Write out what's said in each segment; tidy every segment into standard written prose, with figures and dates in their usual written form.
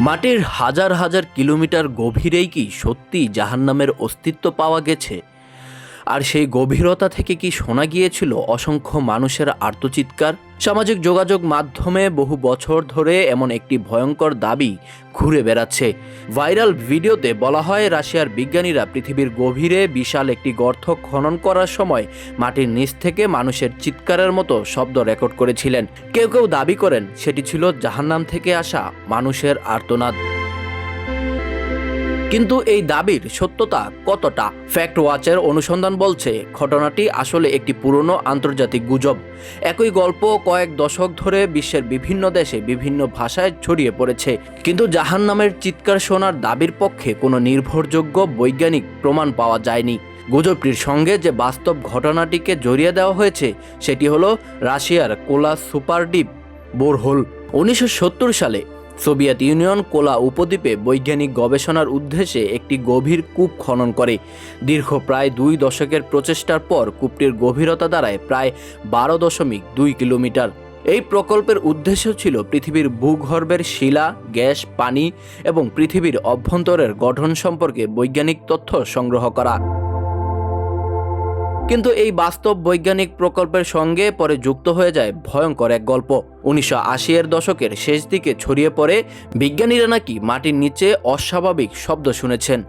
মাটির হাজার হাজার কিলোমিটার গভীরেই কি সত্যি জাহান্নামের অস্তিত্ব পাওয়া গেছে? আর সেই গভীরতা থেকে কি শোনা গিয়েছিল অসংখ্য মানুষের আর্তচিৎকার? সামাজিক যোগাযোগ মাধ্যমে বহু বছর ধরে এমন একটি ভয়ঙ্কর দাবি ঘুরে বেড়াচ্ছে। ভাইরাল ভিডিওতে বলা হয়, রাশিয়ার বিজ্ঞানীরা পৃথিবীর গভীরে বিশাল একটি গর্ত খনন করার সময় মাটির নিচ থেকে মানুষের চিৎকারের মতো শব্দ রেকর্ড করেছিলেন। কেউ কেউ দাবি করেন সেটি ছিল জাহান্নাম থেকে আসা মানুষের আর্তনাদ। কিন্তু এই দাবির সত্যতা কতটা? ফ্যাক্ট ওয়াচের অনুসন্ধান বলছে ঘটনাটি আসলে একটি পুরনো আন্তর্জাতিক গুজব। একই গল্প কয়েক দশক ধরে বিশ্বের বিভিন্ন দেশে বিভিন্ন ভাষায় ছড়িয়ে পড়েছে, কিন্তু জাহান্নামের চিৎকার শোনার দাবির পক্ষে কোনো নির্ভরযোগ্য বৈজ্ঞানিক প্রমাণ পাওয়া যায়নি। গুজবটির সঙ্গে যে বাস্তব ঘটনাটিকে জড়িয়ে দেওয়া হয়েছে সেটি হলো রাশিয়ার কোলা সুপারডিপ বোরহোল। 1970 সালে সোভিয়েত ইউনিয়ন কোলা উপদ্বীপে বৈজ্ঞানিক গবেষণার উদ্দেশ্যে একটি গভীর কূপ খনন করে। দীর্ঘ প্রায় 2 দশকের প্রচেষ্টার পর কূপটির গভীরতা দাঁড়ায় প্রায় 12.2 কিলোমিটার। এই প্রকল্পের উদ্দেশ্য ছিল পৃথিবীর ভূগর্ভের শিলা, গ্যাস, পানি এবং পৃথিবীর অভ্যন্তরের গঠন সম্পর্কে বৈজ্ঞানিক তথ্য সংগ্রহ করা। কিন্তু এই বাস্তব বৈজ্ঞানিক প্রকল্পের সঙ্গে পরে যুক্ত হয়ে যায় ভয়ঙ্কর এক গল্প। 1980-এর দশকের শেষ দিকে ছড়িয়ে পড়ে বিজ্ঞানীরা নাকি মাটির নিচে অস্বাভাবিক শব্দ শুনেছেন।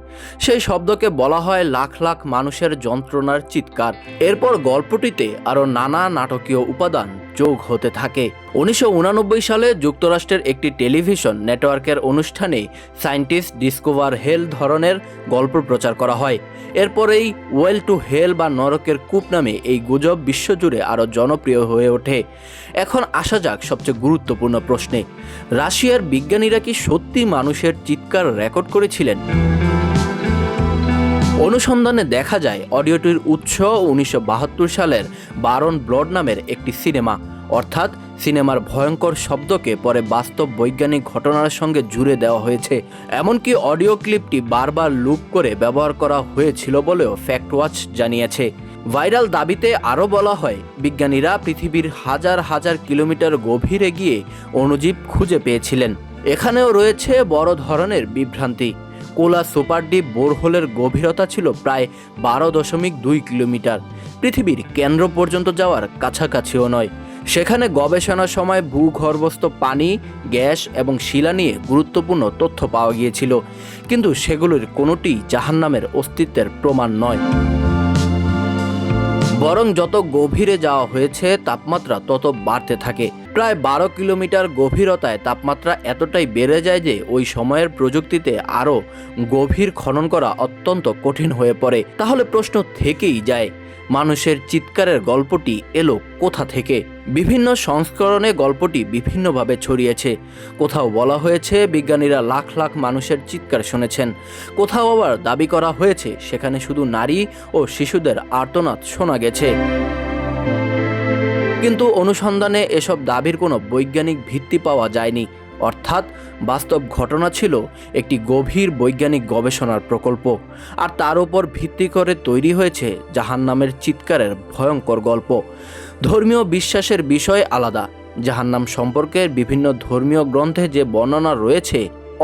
সেই শব্দকে বলা হয় লাখ লাখ মানুষের যন্ত্রণার চিৎকার। এরপর গল্পটিতে আরও নানা নাটকীয় উপাদান যোগ হতে থাকে। 1989 সালে যুক্তরাষ্ট্রের একটি টেলিভিশন নেটওয়ার্কের অনুষ্ঠানে সায়েন্টিস্ট ডিসকভার হেল ধরনের গল্প প্রচার করা হয়। এরপরেই ওয়েল টু হেল বা নরকের কূপ নামে এই গুজব বিশ্বজুড়ে আরও জনপ্রিয় হয়ে ওঠে। এখন আসা যাক সবচেয়ে গুরুত্বপূর্ণ প্রশ্নে। রাশিয়ার বিজ্ঞানীরা কি সত্যি মানুষের চিৎকার রেকর্ড করেছিলেন? অনুসন্ধানে দেখা যায় অডিওটির উৎস 1972 সালের বারন ব্লড নামের একটি সিনেমা। অর্থাৎ সিনেমার ভয়ঙ্কর শব্দকে পরে বাস্তব বৈজ্ঞানিক ঘটনার সঙ্গে জুড়ে দেওয়া হয়েছে। এমনকি অডিও ক্লিপটি বারবার লুপ করে ব্যবহার করা হয়েছিল বলেও ফ্যাক্ট ওয়াচ জানিয়েছে। ভাইরাল দাবিতে আরও বলা হয়, বিজ্ঞানীরা পৃথিবীর হাজার হাজার কিলোমিটার গভীরে গিয়ে অণুজীব খুঁজে পেয়েছিলেন। এখানেও রয়েছে বড় ধরনের বিভ্রান্তি। কোলা সুপারডিপ বোরহোলের গভীরতা ছিল প্রায় 12.2 কিলোমিটার, পৃথিবীর কেন্দ্র পর্যন্ত যাওয়ার কাছাকাছিও নয়। সেখানে গবেষণার সময় ভূগর্ভস্থ পানি, গ্যাস এবং শিলা নিয়ে গুরুত্বপূর্ণ তথ্য পাওয়া গিয়েছিল, কিন্তু সেগুলোর কোনোটি জাহান্নামের অস্তিত্বের প্রমাণ নয়। বরং যত গভীরে যাওয়া হয়েছে তাপমাত্রা তত বাড়তে থাকে। প্রায় 12 কিলোমিটার গভীরতায় তাপমাত্রা এতটাই বেড়ে যায় যে ওই সময়ের প্রযুক্তিতে আরও গভীর খনন করা অত্যন্ত কঠিন হয়ে পড়ে। তাহলে প্রশ্ন থেকেই যায়, মানুষের চিৎকারের গল্পটি এলো কোথা থেকে? বিভিন্ন সংস্করণে গল্পটি বিভিন্নভাবে ছড়িয়েছে। কোথাও বলা হয়েছে বিজ্ঞানীরা লাখ লাখ মানুষের চিৎকার শুনেছেন, কোথাও আবার দাবি করা হয়েছে সেখানে শুধু নারী ও শিশুদের আর্তনাদ শোনা গেছে। কিন্তু অনুসন্ধানে এসব দাবির কোনো বৈজ্ঞানিক ভিত্তি পাওয়া যায়নি। অর্থাৎ বাস্তব ঘটনা ছিল একটি গভীর বৈজ্ঞানিক গবেষণার প্রকল্প, আর তার উপর ভিত্তি করে তৈরি হয়েছে জাহান্নামের চিৎকারের ভয়ঙ্কর গল্প। ধর্মীয় বিশ্বাসের বিষয় আলাদা। জাহান্নাম সম্পর্কে বিভিন্ন ধর্মীয় গ্রন্থে যে বর্ণনা রয়েছে,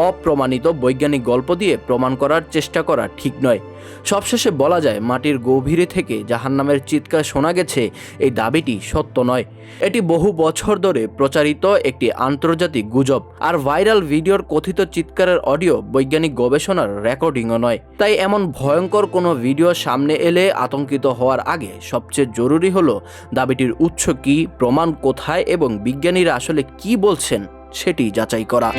অপ্রমাণিত বৈজ্ঞানিক গল্প দিয়ে প্রমাণ করার চেষ্টা করা ঠিক নয়। সবশেষে বলা যায়, মাটির গভীরে থেকে জাহান্নামের চিৎকার শোনা গেছে এই দাবিটি সত্য নয়। এটি বহু বছর ধরে প্রচারিত একটি আন্তর্জাতিক গুজব। আর ভাইরাল ভিডিওর কথিত চিৎকারের অডিও বৈজ্ঞানিক গবেষণার রেকর্ডিংও নয়। তাই এমন ভয়ঙ্কর কোনো ভিডিও সামনে এলে আতঙ্কিত হওয়ার আগে সবচেয়ে জরুরি হলো দাবিটির উৎস কী, প্রমাণ কোথায় এবং বিজ্ঞানীরা আসলে কি বলছেন সেটি যাচাই করা।